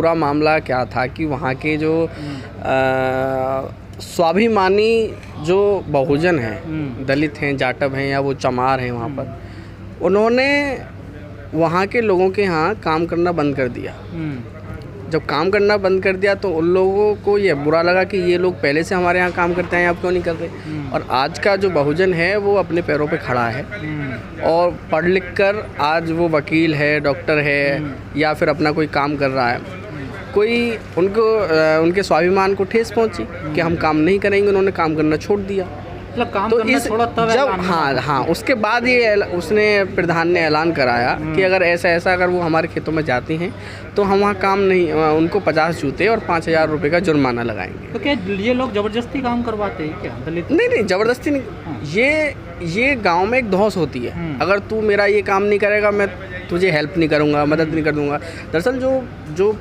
पूरा मामला क्या था कि वहाँ के जो स्वाभिमानी जो बहुजन हैं, दलित हैं, जाटव हैं या वो चमार हैं वहाँ पर, उन्होंने वहाँ के लोगों के यहाँ काम करना बंद कर दिया। जब काम करना बंद कर दिया तो उन लोगों को ये बुरा लगा कि ये लोग पहले से हमारे यहाँ काम करते हैं, आप क्यों नहीं करते। और आज का जो बहुजन है वो अपने पैरों पे खड़ा है और पढ़ लिख कर आज वो वकील है, डॉक्टर है या फिर अपना कोई काम कर रहा है। कोई उनके स्वाभिमान को ठेस पहुंची कि हम काम नहीं करेंगे, उन्होंने काम करना छोड़ दिया। मतलब काम तो करना छोड़ा तब जब हाँ उसके बाद ये उसने प्रधान ने ऐलान कराया कि अगर ऐसा अगर वो हमारे खेतों में जाती हैं तो हम वहाँ काम नहीं, उनको 50 जूते और 5,000 रुपये का जुर्माना लगाएंगे। तो क्या ये लोग ज़बरदस्ती काम करवाते हैं क्या दलित? नहीं, ज़बरदस्ती नहीं। ये गांव में एक धौंस होती है, अगर तू मेरा ये काम नहीं करेगा मैं तुझे हेल्प नहीं करूँगा, मदद नहीं कर दूँगा। दरअसल जो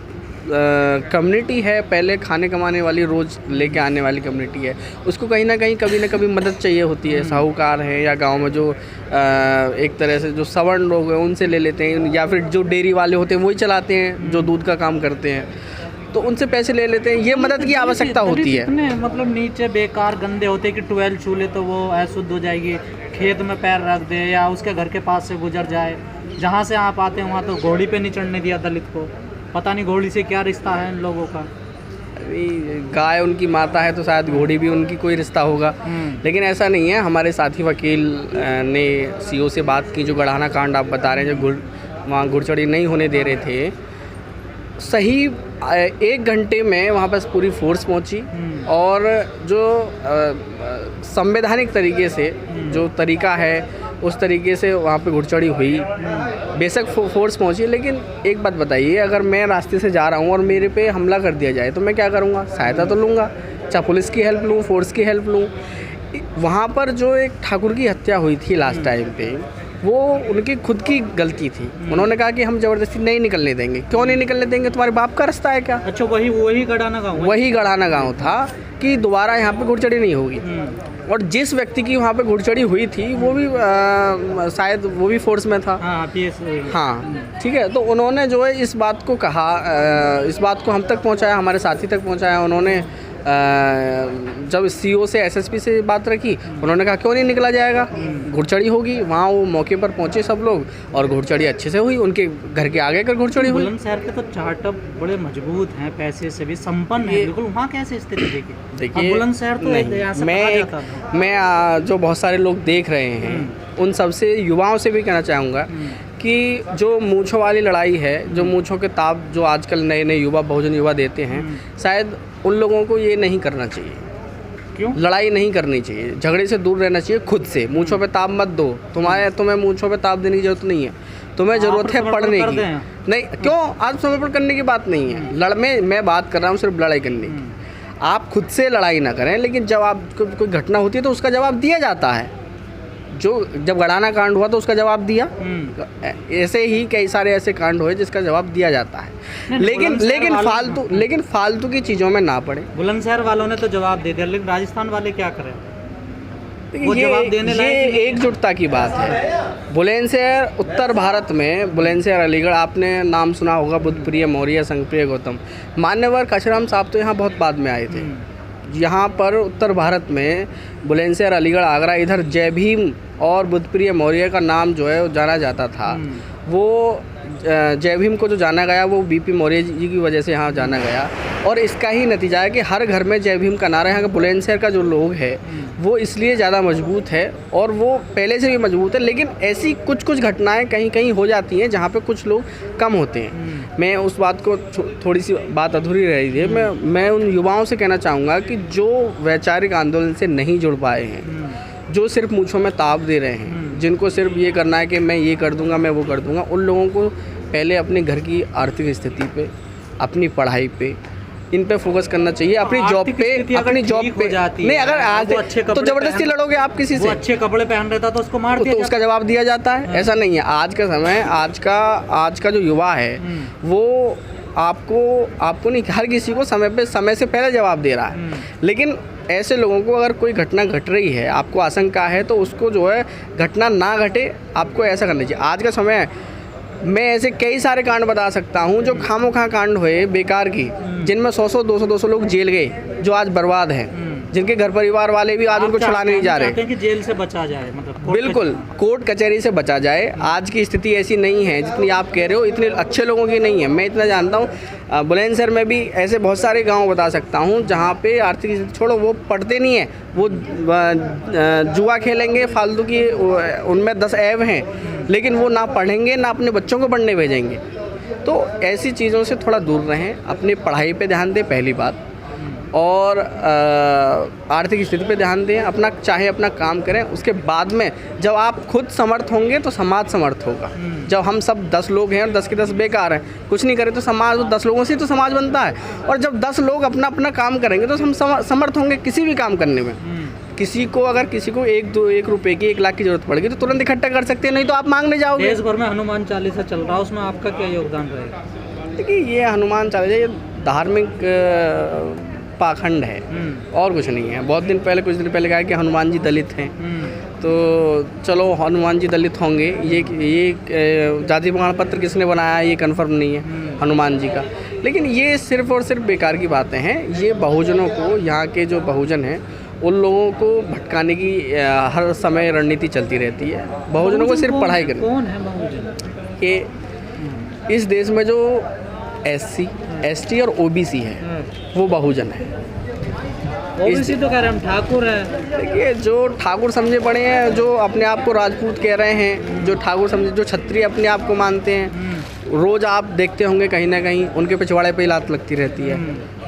कम्युनिटी है, पहले खाने कमाने वाली, रोज़ लेके आने वाली कम्युनिटी है, उसको कहीं ना कभी मदद चाहिए होती है। साहूकार हैं या गांव में जो एक तरह से जो सवर्ण लोग हैं उनसे ले लेते हैं, या फिर जो डेयरी वाले होते हैं वही चलाते हैं, जो दूध का काम करते हैं, तो उनसे पैसे ले लेते हैं। ये मदद की आवश्यकता होती है। इतने मतलब नीचे बेकार गंदे होते हैं कि 12 चूल्हे तो वो अशुद्ध हो जाएगी, खेत में पैर रख दे या उसके घर के पास से गुजर जाए। जहाँ से आप आते हैं वहाँ तो घोड़ी पे नहीं चढ़ने दिया दलित को। पता नहीं घोड़ी से क्या रिश्ता है इन लोगों का। अभी गाय उनकी माता है तो शायद घोड़ी भी उनकी कोई रिश्ता होगा, लेकिन ऐसा नहीं है। हमारे साथी वकील ने सीओ से बात की, जो गढ़ाना कांड आप बता रहे हैं, जो वहाँ घुड़चढ़ी नहीं होने दे रहे थे, सही 1 घंटे में वहाँ पर पूरी फोर्स पहुँची और जो संवैधानिक तरीके से जो तरीका है उस तरीके से वहाँ पे घुड़चढ़ी हुई। बेशक फोर्स पहुँची, लेकिन एक बात बताइए, अगर मैं रास्ते से जा रहा हूँ और मेरे पे हमला कर दिया जाए तो मैं क्या करूँगा? सहायता तो लूँगा, चाहे पुलिस की हेल्प लूँ, फोर्स की हेल्प लूँ। वहाँ पर जो एक ठाकुर की हत्या हुई थी लास्ट टाइम पे, वो उनकी खुद की गलती थी। उन्होंने कहा कि हम ज़बरदस्ती नहीं निकलने देंगे। क्यों नहीं निकलने देंगे? तुम्हारे बाप का रास्ता है क्या? अच्छा, वही गढ़ाना गाँव, वही गढ़ाना गाँव था कि दोबारा यहाँ पे घुड़चढ़ी नहीं होगी। और जिस व्यक्ति की वहाँ पे घुड़चढ़ी हुई थी वो भी शायद वो भी फोर्स में था। हाँ, ठीक है। तो उन्होंने जो है इस बात को कहा, इस बात को हम तक पहुँचाया, हमारे साथी तक पहुँचाया। उन्होंने जब सीओ से एसएसपी से बात रखी, उन्होंने कहा क्यों नहीं निकला जाएगा, घुड़चढ़ी होगी। वहाँ वो मौके पर पहुँचे सब लोग और घुड़चढ़ी अच्छे से हुई, उनके घर के आगे कर घुड़चढ़ी हुई। बुलंदशहर के तो चार्टअप बड़े मजबूत हैं, पैसे से भी संपन्न है बिल्कुल। वहाँ कैसे स्थिति देखिए बुलंदशहर तो मैं जो बहुत सारे लोग देख रहे हैं उन सबसे, युवाओं से भी कहना चाहूँगा कि जो मूँछों वाली लड़ाई है, जो मूँछों के ताब जो आजकल नए युवा, बहुजन युवा देते हैं, शायद उन लोगों को ये नहीं करना चाहिए। क्यों? लड़ाई नहीं करनी चाहिए, झगड़े से दूर रहना चाहिए। खुद से मूँछों पे ताब मत दो। तुम्हें मूँछों पे ताब देने की जरूरत नहीं है, तुम्हें ज़रूरत है पढ़ने की। नहीं, क्यों? आत्मसमर्पण करने की बात नहीं है। मैं बात कर रहा हूँ सिर्फ लड़ाई करने की। आप खुद से लड़ाई ना करें, लेकिन जब आपको कोई घटना होती है तो उसका जवाब दिया जाता है। जब गढ़ाना कांड हुआ तो उसका जवाब दिया। ऐसे ही कई सारे ऐसे कांड हुए जिसका जवाब दिया जाता है, लेकिन फालतू की चीज़ों में ना पड़े। बुलंदशहर वालों ने तो जवाब दे दिया, लेकिन राजस्थान वाले क्या करें? ये एकजुटता की बात है। बुलंदशहर उत्तर भारत में, बुलंदशहर अलीगढ़, आपने नाम सुना होगा, बुद्धप्रिय मौर्य, संघप्रिय गौतम, मान्यवर काशीराम साहब तो यहाँ बहुत बाद में आए थे। यहाँ पर उत्तर भारत में बुलंदशहर, अलीगढ़, आगरा, इधर जय भीम और बुद्धप्रिय मौर्य का नाम जो है वो जाना जाता था। वो जय भीम को जो जाना गया वो बीपी मौर्य जी की वजह से यहाँ जाना गया, और इसका ही नतीजा है कि हर घर में जय भीम का नारा। यहाँ का बुलंदशहर का जो लोग है वो इसलिए ज़्यादा मजबूत है, और वो पहले से भी मजबूत है, लेकिन ऐसी कुछ घटनाएं कहीं कहीं हो जाती हैं जहाँ पे कुछ लोग कम होते हैं। मैं उस बात को, थोड़ी सी बात अधूरी रह रही है। मैं उन युवाओं से कहना चाहूँगा कि जो वैचारिक आंदोलन से नहीं जुड़ पाए हैं, जो सिर्फ मूँछों में ताप दे रहे हैं, जिनको सिर्फ ये करना है कि मैं ये कर दूंगा, मैं वो कर दूंगा, उन लोगों को पहले अपने घर की आर्थिक स्थिति पे, अपनी पढ़ाई पे, इन पे फोकस करना चाहिए। अपनी जॉब पे नहीं, अगर आज तो ज़बरदस्ती लड़ोगे आप किसी से। अच्छे कपड़े पहन रहता तो उसको मार दिया, तो उसका जवाब दिया जाता है। ऐसा नहीं है। आज का समय, आज का जो युवा है वो आपको नहीं, हर किसी को समय से पहले जवाब दे रहा है। लेकिन ऐसे लोगों को अगर कोई घटना घट रही है, आपको आशंका है, तो उसको जो है घटना ना घटे, आपको ऐसा करना चाहिए। आज का समय मैं ऐसे कई सारे कांड बता सकता हूँ जो खामोखा कांड हुए बेकार की, जिनमें 100 200 लोग जेल गए, जो आज बर्बाद हैं, जिनके घर परिवार वाले भी आज उनको छुड़ाने नहीं जा रहे। चाहते हैं कि जेल से बचा जाए, मतलब बिल्कुल कोर्ट कचहरी से बचा जाए। आज की स्थिति ऐसी नहीं है जितनी आप कह रहे हो, इतने अच्छे लोगों की नहीं है। मैं इतना जानता हूँ, बुलंदशहर में भी ऐसे बहुत सारे गांव बता सकता हूँ जहाँ पे आर्थिक स्थिति छोड़ो, वो पढ़ते नहीं है, वो जुआ खेलेंगे फालतू की, उनमें 10 ऐब हैं, लेकिन वो ना पढ़ेंगे ना अपने बच्चों को पढ़ने भेजेंगे। तो ऐसी चीज़ों से थोड़ा दूर रहें, अपनी पढ़ाई पे ध्यान दें पहली बात, और आर्थिक स्थिति पे ध्यान दें, अपना काम करें। उसके बाद में जब आप खुद समर्थ होंगे तो समाज समर्थ होगा। जब हम सब 10 लोग हैं और 10 के 10 बेकार हैं, कुछ नहीं करें तो समाज, 10 लोगों से तो समाज बनता है। और जब 10 लोग अपना काम करेंगे तो हम समर्थ होंगे किसी भी काम करने में। अगर किसी को 1 रुपए की 1 लाख की जरूरत पड़ेगी तो तुरंत इकट्ठा कर सकते हैं, नहीं तो आप मांगने जाओगे। देश भर में हनुमान चालीसा चल रहा है, उसमें आपका क्या योगदान रहेगा? देखिए, ये हनुमान चालीसा ये धार्मिक पाखंड है और कुछ नहीं है। कुछ दिन पहले कहा कि हनुमान जी दलित हैं, तो चलो हनुमान जी दलित होंगे, ये जाति प्रमाण पत्र किसने बनाया ये कंफर्म नहीं है हनुमान जी का। लेकिन ये सिर्फ़ और सिर्फ बेकार की बातें हैं। ये बहुजनों को, यहाँ के जो बहुजन हैं उन लोगों को भटकाने की हर समय रणनीति चलती रहती है। बहुजनों को सिर्फ पढ़ाई करनी। कौन है बहुजन? कि इस देश में जो SC, ST और OBC है वो बहुजन है। OBC तो कह रहे हैं हम ठाकुर हैं। देखिए, जो ठाकुर समझे पड़े हैं, जो अपने आप को राजपूत कह रहे हैं, जो ठाकुर समझे, जो क्षत्रिय अपने आप को मानते हैं, रोज़ आप देखते होंगे कहीं ना कहीं उनके पिछवाड़े पे लात लगती रहती है।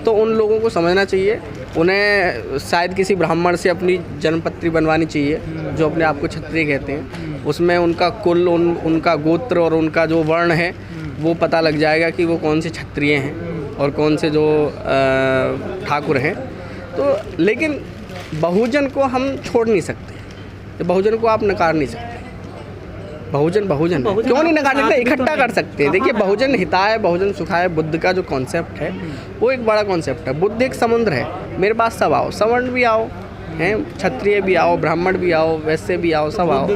तो उन लोगों को समझना चाहिए, उन्हें शायद किसी ब्राह्मण से अपनी जन्मपत्री बनवानी चाहिए, जो अपने आप को क्षत्रिय कहते हैं। उसमें उनका कुल, उनका गोत्र और उनका जो वर्ण है वो पता लग जाएगा कि वो कौन से क्षत्रिय हैं और कौन से जो ठाकुर हैं। तो लेकिन बहुजन को हम छोड़ नहीं सकते, तो बहुजन को आप नकार नहीं सकते। बहुजन है, क्यों नहीं नकार सकते, इकट्ठा कर सकते हैं। देखिए, बहुजन हिताय बहुजन सुखाय बुद्ध का जो कॉन्सेप्ट है वो एक बड़ा कॉन्सेप्ट है। बुद्ध एक समुद्र है, मेरे पास सब आओ, सवर्ण भी आओ, हैं, क्षत्रिय भी आओ, ब्राह्मण भी आओ, वैश्य भी आओ, सब आओ।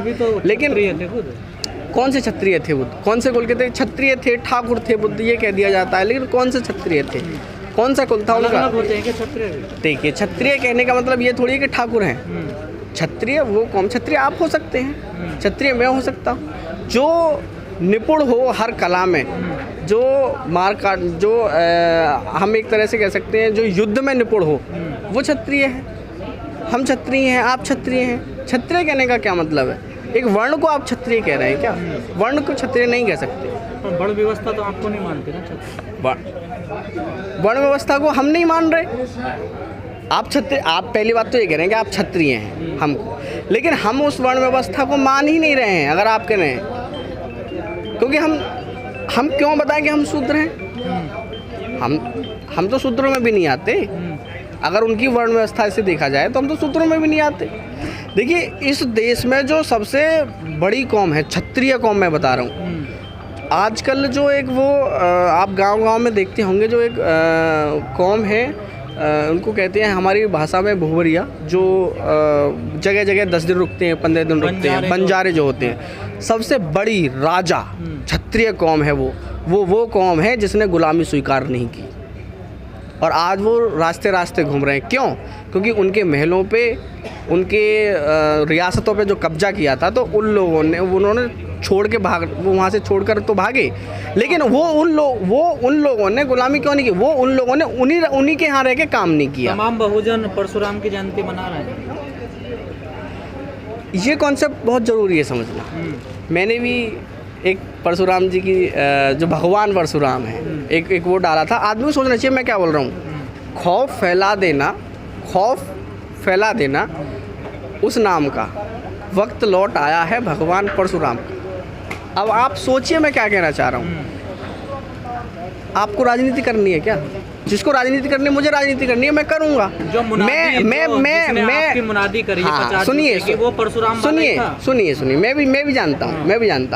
लेकिन कौन से क्षत्रिय थे बुद्ध? कौन से कुल के थे? क्षत्रिय थे, ठाकुर थे बुद्ध, ये कह दिया जाता है, लेकिन कौन से क्षत्रिय थे? कौन सा कुल था उनका? देखिए, क्षत्रिय कहने का मतलब ये थोड़ी है कि ठाकुर हैं। क्षत्रिय वो कौन? क्षत्रिय आप हो सकते हैं, क्षत्रिय मैं हो सकता हूँ। जो निपुण हो हर कला में, जो हम एक तरह से कह सकते हैं जो युद्ध में निपुण हो, वो क्षत्रिय है। हम क्षत्रिय हैं, आप क्षत्रिय हैं। क्षत्रिय कहने का क्या मतलब है? एक वर्ण को आप क्षत्रिय कह रहे हैं क्या? वर्ण को क्षत्रिय नहीं कह सकते। वर्ण व्यवस्था तो आपको नहीं मानते ना? वर्ण व्यवस्था को हम नहीं मान रहे। आप क्षत्रिय, आप पहली बात तो ये कह रहे हैं कि आप क्षत्रिय हैं हमको, लेकिन हम उस वर्ण व्यवस्था को मान ही नहीं रहे हैं। अगर आप कह रहे हैं, क्योंकि हम क्यों बताएं कि हम शूद्र हैं? हम तो शूद्रों में भी नहीं आते। अगर उनकी वर्ण व्यवस्था से देखा जाए तो हम तो शूद्रों में भी नहीं आते। देखिए, इस देश में जो सबसे बड़ी कौम है क्षत्रिय कौम, मैं बता रहा हूँ। आजकल जो एक वो आप गांव में देखते होंगे, जो एक कौम है, उनको कहते हैं हमारी भाषा में भुवरिया, जो जगह जगह 10 दिन रुकते हैं, 15 दिन रुकते हैं, बंजारे जो होते हैं। सबसे बड़ी राजा क्षत्रिय कौम है वो कौम है जिसने गुलामी स्वीकार नहीं की, और आज वो रास्ते रास्ते घूम रहे हैं। क्यों? क्योंकि उनके महलों पे, उनके रियासतों पे जो कब्जा किया था, तो उन्होंने छोड़ के वो वहाँ से छोड़कर तो भागे, लेकिन वो उन लोगों ने गुलामी क्यों नहीं की? वो उन लोगों ने उन्हीं के यहाँ रह के काम नहीं किया। तमाम बहुजन परशुराम की जयंती मना रहे हैं। ये कॉन्सेप्ट बहुत ज़रूरी है समझना। मैंने भी एक परशुराम जी की, जो भगवान परशुराम है, एक वो डाला था। आदमी को सोचना चाहिए मैं क्या बोल रहा हूँ। खौफ फैला देना उस नाम का वक्त लौट आया है भगवान परशुराम का। अब आप सोचिए मैं क्या कहना चाह रहा हूँ। आपको राजनीति करनी है क्या? जिसको राजनीति करनी है, मुझे राजनीति करनी है, मैं करूँगा। जो मुनादी करी, हाँ, सुनिए, वो परशुराम, सुनिए, मैं भी जानता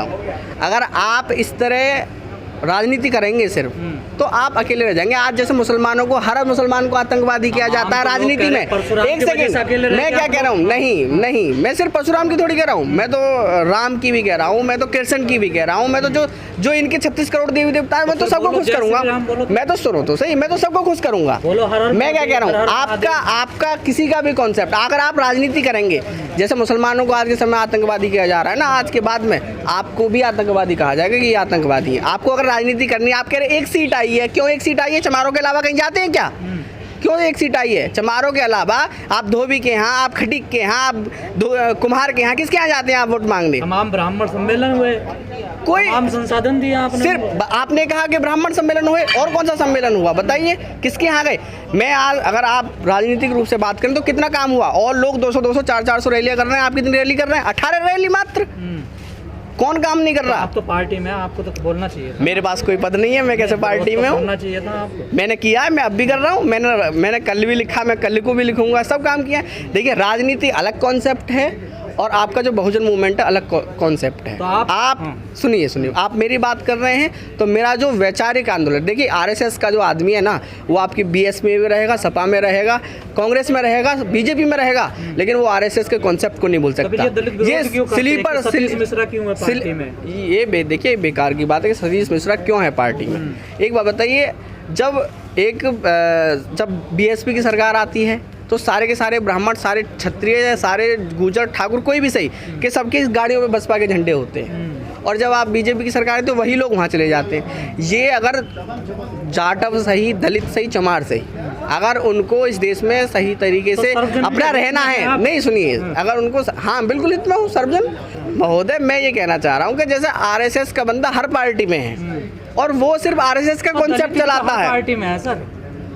हूँ। अगर आप इस तरह राजनीति करेंगे सिर्फ तो आप अकेले रह जाएंगे। आज जैसे मुसलमानों को, हर मुसलमान को आतंकवादी किया जाता है राजनीति में। एक सेकंड, मैं क्या कह रहा हूँ, नहीं मैं सिर्फ परशुराम की थोड़ी कह रहा हूँ, मैं तो राम की भी कह रहा हूँ, मैं तो कृष्ण की भी कह रहा हूँ, मैं तो जो इनके 36 करोड़ देवी देवता है मैं तो सबको खुश करूंगा। मैं तो सुनो तो सही, मैं तो सबको खुश करूंगा। मैं क्या कह रहा हूँ, आपका किसी का भी कॉन्सेप्ट, अगर आप राजनीति करेंगे, जैसे मुसलमानों को आज के समय आतंकवादी किया जा रहा है ना, आज के बाद में आपको भी आतंकवादी कहा जाएगा कि ये आतंकवादी है। आपको अगर राजनीति करनी है, आप कह रहे एक सीट आई है, क्यों एक सीट आई है? चमारों के अलावा कहीं जाते हैं क्या? क्यों एक सीट आई है? चमारों के अलावा आप धोबी के यहाँ, आप खटीक के यहाँ, आप कुम्हार के यहाँ, किसके यहाँ जाते हैं आप वोट मांगने? तमाम ब्राह्मण सम्मेलन हुए, कोई आम संसाधन दिया आपने। सिर्फ आपने कहा कि ब्राह्मण सम्मेलन हुए, और कौन सा सम्मेलन हुआ बताइए, किसके यहाँ गए? मैं आज अगर आप राजनीतिक रूप से बात करें तो कितना काम हुआ, और लोग 200 400 रैलियां कर रहे हैं, आप कितनी रैली कर रहे हैं? 18 रैली मात्र। कौन काम नहीं कर रहा? आप तो पार्टी में, आपको तो बोलना चाहिए था। मेरे पास कोई पद नहीं है, मैं कैसे पार्टी में हूँ? बोलना चाहिए था आपको। मैंने किया है, मैं अब भी कर रहा हूँ, मैंने कल भी लिखा, मैं कल को भी लिखूंगा, सब काम किया। देखिए, राजनीति अलग कॉन्सेप्ट है और आपका जो बहुजन मूवमेंट है अलग कॉन्सेप्ट है। तो आप सुनिए, आप मेरी बात कर रहे हैं तो मेरा जो वैचारिक आंदोलन, देखिए आरएसएस का जो आदमी है ना, वो आपकी बीएस में भी रहेगा, सपा में रहेगा, कांग्रेस में रहेगा, बीजेपी में रहेगा, लेकिन वो आरएसएस के कॉन्सेप्ट को नहीं बोल सकता। ये स्लीपर मिश्रा क्यों है पार्टी में? ये देखिए बेकार की बात है कि सतीश मिश्रा क्यों है पार्टी में। एक बात बताइए, जब बीएसपी की सरकार आती है तो सारे के सारे ब्राह्मण, सारे क्षत्रिय, सारे गुर्जर, ठाकुर, कोई भी सही कि सबकी गाड़ियों में बसपा के झंडे होते हैं। और जब आप बीजेपी की सरकार है तो वही लोग वहाँ चले जाते हैं। ये अगर जाटव सही, दलित सही, चमार सही, अगर उनको इस देश में सही तरीके से अपना रहना है, नहीं सुनिए, अगर उनको, हाँ बिल्कुल इतना हूँ सर्वजन महोदय, मैं ये कहना चाह रहा हूँ कि जैसे आरएसएस का बंदा हर पार्टी में है और वो सिर्फ आरएसएस का कॉन्सेप्ट चलाता है। पार्टी में है सर,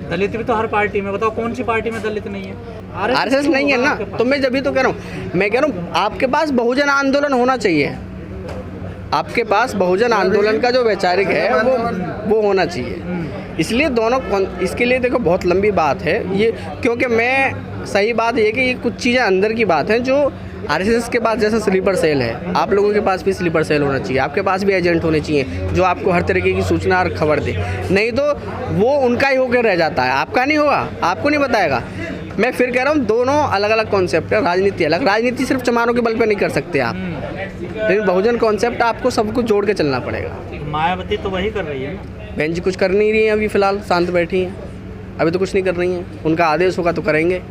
दलित भी तो हर पार्टी में, बताओ कौन सी पार्टी में दलित नहीं है? आरएसएस नहीं है ना, तो मैं जब भी तो कह रहा हूँ, मैं कह रहा हूँ आपके पास बहुजन आंदोलन होना चाहिए, आपके पास बहुजन आंदोलन का जो वैचारिक है वो होना चाहिए। इसलिए दोनों, इसके लिए देखो बहुत लंबी बात है ये, क्योंकि मैं सही बात ये कि ये कुछ चीज़ें अंदर की बात है जो आरएसएस के पास जैसा स्लीपर सेल है, आप लोगों के पास भी स्लीपर सेल होना चाहिए, आपके पास भी एजेंट होने चाहिए जो आपको हर तरीके की सूचना और खबर दे, नहीं तो वो उनका ही होकर रह जाता है, आपका नहीं होगा, आपको नहीं बताएगा। मैं फिर कह रहा हूँ दोनों अलग अलग कॉन्सेप्ट है, राजनीति अलग, राजनीति सिर्फ चमारों के बल पे नहीं कर सकते आप, लेकिन बहुजन कॉन्सेप्ट आपको सबको जोड़ के चलना पड़ेगा। मायावती तो वही कर रही है ना? बहन जी कुछ कर नहीं रही है अभी, फ़िलहाल शांत बैठी हैं, अभी तो कुछ नहीं कर रही हैं, उनका आदेश होगा तो करेंगे,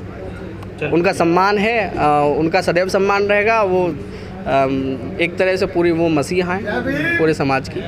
उनका सम्मान है, उनका सदैव सम्मान रहेगा। वो एक तरह से पूरी वो मसीहा हैं पूरे समाज की।